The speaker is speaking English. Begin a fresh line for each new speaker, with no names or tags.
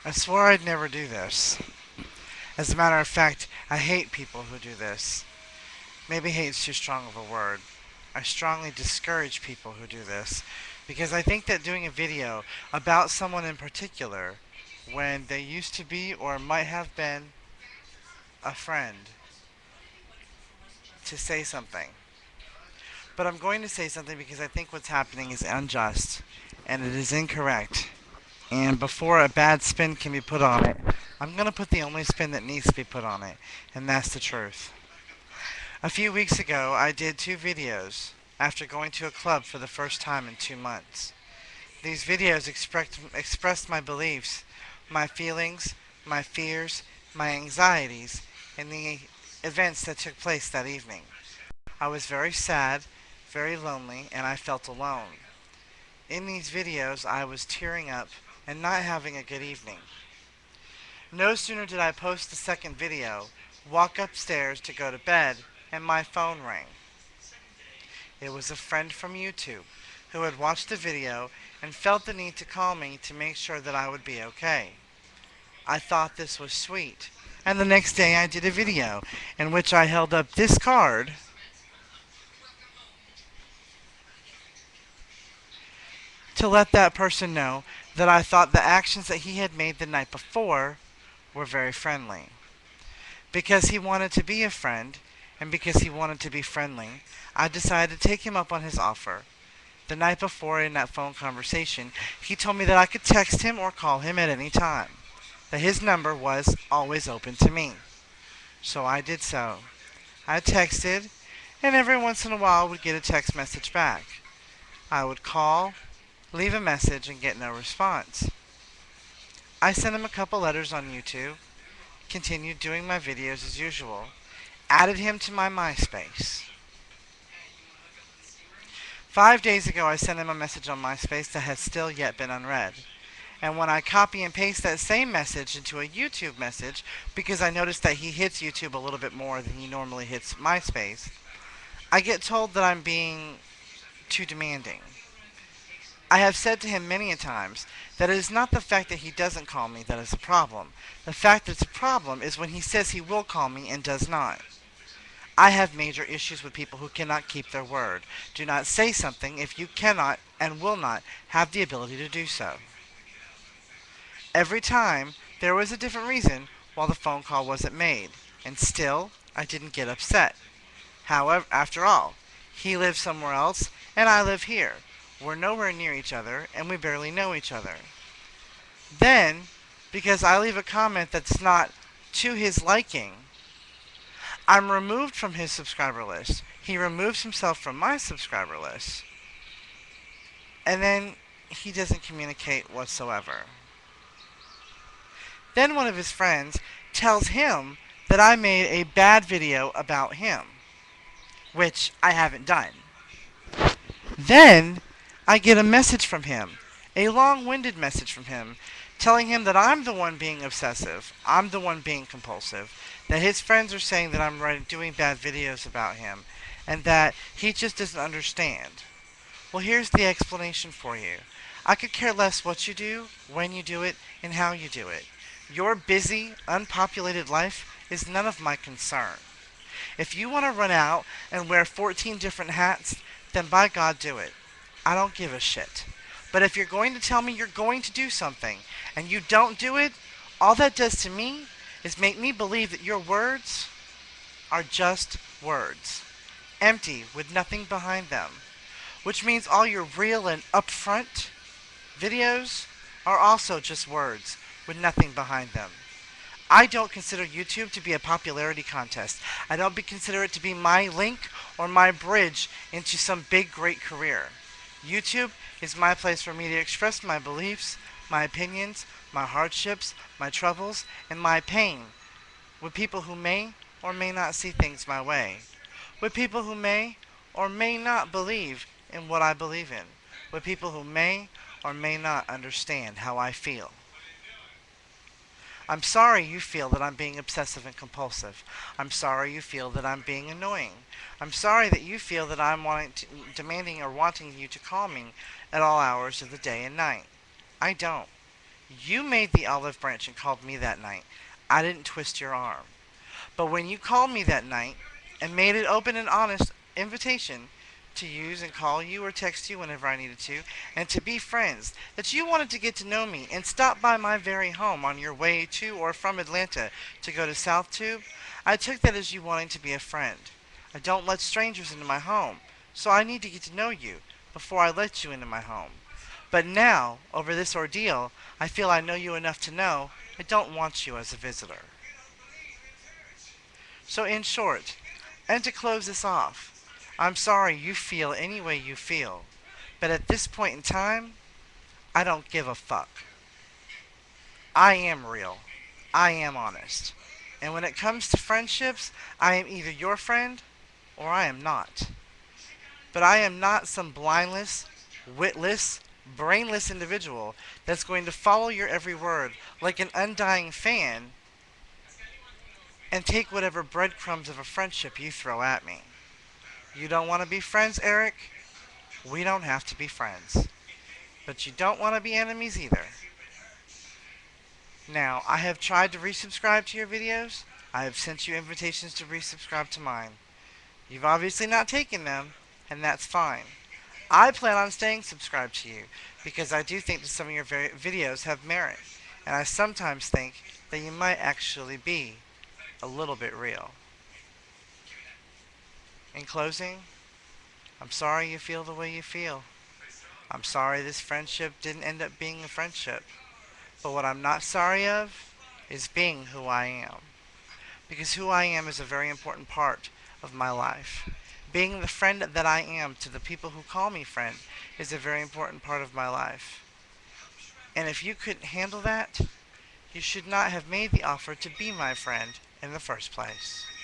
I swore I'd never do this. As a matter of fact, I hate people who do this. Maybe hate's too strong of a word. I strongly discourage people who do this because I think that doing a video about someone in particular when they used to be or might have been a friend to say something. But I'm going to say something because I think what's happening is unjust and it is incorrect. And before a bad spin can be put on it, I'm going to put the only spin that needs to be put on it, and that's the truth. A few weeks ago, I did two videos after going to a club for the first time in 2 months. These videos expressed my beliefs, my feelings, my fears, my anxieties, and the events that took place that evening. I was very sad, very lonely, and I felt alone. In these videos, I was tearing up and not having a good evening. No sooner did I post the second video, walk upstairs to go to bed, and my phone rang. It was a friend from YouTube who had watched the video and felt the need to call me to make sure that I would be okay. I thought this was sweet, and the next day I did a video in which I held up this card to let that person know that I thought the actions that he had made the night before were very friendly. Because he wanted to be a friend, and because he wanted to be friendly, I decided to take him up on his offer. The night before, in that phone conversation, he told me that I could text him or call him at any time, that his number was always open to me. So I did so. I texted, and every once in a while would get a text message back. I would call, leave a message, and get no response. I sent him a couple letters on YouTube, continued doing my videos as usual, added him to my MySpace. 5 days ago, I sent him a message on MySpace that has still yet been unread. And when I copy and paste that same message into a YouTube message, because I noticed that he hits YouTube a little bit more than he normally hits MySpace, I get told that I'm being too demanding. I have said to him many a times that it is not the fact that he doesn't call me that is a problem. The fact that it's a problem is when he says he will call me and does not. I have major issues with people who cannot keep their word. Do not say something if you cannot and will not have the ability to do so. Every time, there was a different reason while the phone call wasn't made, and still, I didn't get upset. However, after all, he lives somewhere else and I live here. We're nowhere near each other and we barely know each other. Then, because I leave a comment that's not to his liking, I'm removed from his subscriber list. He removes himself from my subscriber list. And then he doesn't communicate whatsoever. Then one of his friends tells him that I made a bad video about him, which I haven't done. Then I get a message from him, a long-winded message from him, telling him that I'm the one being obsessive, I'm the one being compulsive, that his friends are saying that I'm doing bad videos about him, and that he just doesn't understand. Well, here's the explanation for you. I could care less what you do, when you do it, and how you do it. Your busy, unpopulated life is none of my concern. If you want to run out and wear 14 different hats, then by God do it. I don't give a shit. But if you're going to tell me you're going to do something and you don't do it, all that does to me is make me believe that your words are just words, empty with nothing behind them. Which means all your real and upfront videos are also just words with nothing behind them. I don't consider YouTube to be a popularity contest. I don't consider it to be my link or my bridge into some big, great career. YouTube is my place for me to express my beliefs, my opinions, my hardships, my troubles, and my pain with people who may or may not see things my way. With people who may or may not believe in what I believe in. With people who may or may not understand how I feel. I'm sorry you feel that I'm being obsessive and compulsive. I'm sorry you feel that I'm being annoying. I'm sorry that you feel that I'm demanding or wanting you to call me at all hours of the day and night. I don't. You made the olive branch and called me that night. I didn't twist your arm. But when you called me that night and made it open and honest invitation to use and call you or text you whenever I needed to, and to be friends, that you wanted to get to know me and stop by my very home on your way to or from Atlanta to go to South Tube, I took that as you wanting to be a friend. I don't let strangers into my home, so I need to get to know you before I let you into my home. But now, over this ordeal, I feel I know you enough to know I don't want you as a visitor. So, in short, and to close this off, I'm sorry you feel any way you feel, but at this point in time, I don't give a fuck. I am real. I am honest. And when it comes to friendships, I am either your friend or I am not. But I am not some blindless, witless, brainless individual that's going to follow your every word like an undying fan and take whatever breadcrumbs of a friendship you throw at me. You don't want to be friends, Eric? We don't have to be friends. But you don't want to be enemies either. Now, I have tried to resubscribe to your videos. I have sent you invitations to resubscribe to mine. You've obviously not taken them, and that's fine. I plan on staying subscribed to you because I do think that some of your videos have merit, and I sometimes think that you might actually be a little bit real. In closing, I'm sorry you feel the way you feel. I'm sorry this friendship didn't end up being a friendship. But what I'm not sorry of is being who I am. Because who I am is a very important part of my life. Being the friend that I am to the people who call me friend is a very important part of my life. And if you couldn't handle that, you should not have made the offer to be my friend in the first place.